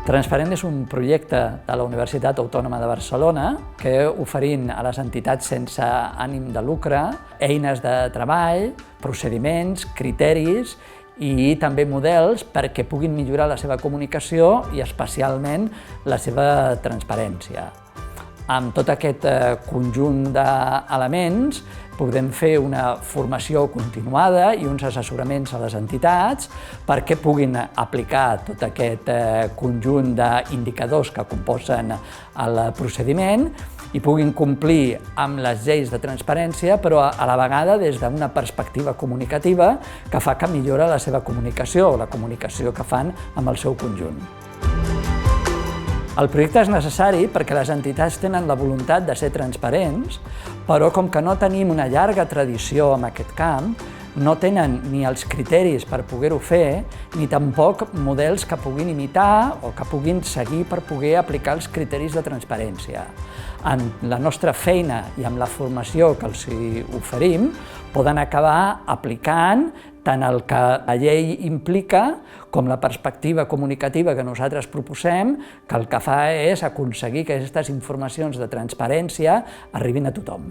Transparent és un projecte de la Universitat Autònoma de Barcelona que oferint a les entitats sense ànim de lucre eines de treball, procediments, criteris i també models perquè puguin millorar la seva comunicació i especialment la seva transparència. Amb tot aquest conjunt d'elements podem fer una formació continuada i uns assessoraments a les entitats perquè puguin aplicar tot aquest conjunt d'indicadors que composen el procediment i puguin complir amb les lleis de transparència, però a la vegada des d'una perspectiva comunicativa que fa que millora la seva comunicació o la comunicació que fan amb el seu conjunt. El projecte és necessari perquè les entitats tenen la voluntat de ser transparents, però com que no tenim una llarga tradició en aquest camp, no tenen ni els criteris per poder-ho fer, ni tampoc models que puguin imitar o que puguin seguir per poder aplicar els criteris de transparència. En la nostra feina i amb la formació que els oferim, poden acabar aplicant tant el que la llei implica com la perspectiva comunicativa que nosaltres proposem, que el que fa és aconseguir que aquestes informacions de transparència arribin a tothom.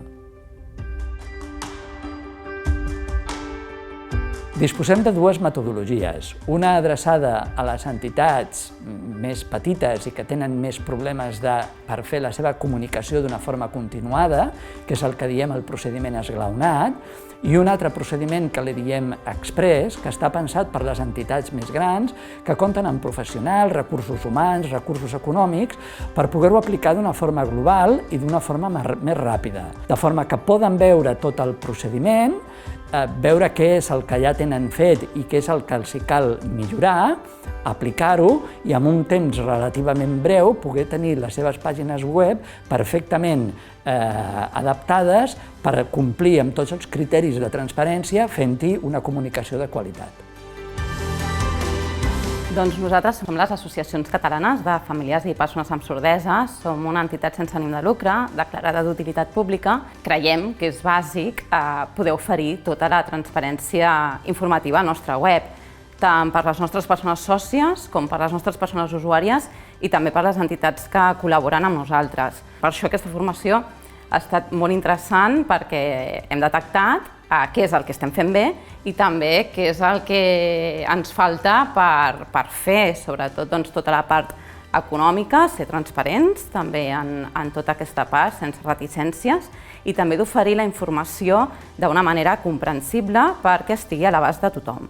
Disposem de dues metodologies, una adreçada a les entitats més petites i que tenen més problemes per fer la seva comunicació d'una forma continuada, que és el que diem el procediment esglaonat, i un altre procediment que li diem express, que està pensat per les entitats més grans, que compten amb professionals, recursos humans, recursos econòmics, per poder-ho aplicar d'una forma global i d'una forma més ràpida. De forma que poden veure tot el procediment, veure què és el que ja tenen fet i què és el que els cal millorar, aplicar-ho i en un temps relativament breu poder tenir les seves pàgines web perfectament adaptades per complir amb tots els criteris de transparència fent-hi una comunicació de qualitat. Doncs nosaltres som les associacions catalanes de famílies i persones amb sordesa, som una entitat sense ànim de lucre, declarada d'utilitat pública. Creiem que és bàsic poder oferir tota la transparència informativa al nostre web, tant per les nostres persones sòcies com per les nostres persones usuàries i també per les entitats que col·laboren amb nosaltres. Per això aquesta formació ha estat molt interessant perquè hem detectat què és el que estem fent bé i també què és el que ens falta per fer, sobretot tota la part econòmica, ser transparents també en tota aquesta part, sense reticències, i també d'oferir la informació d'una manera comprensible perquè estigui a l'abast de tothom.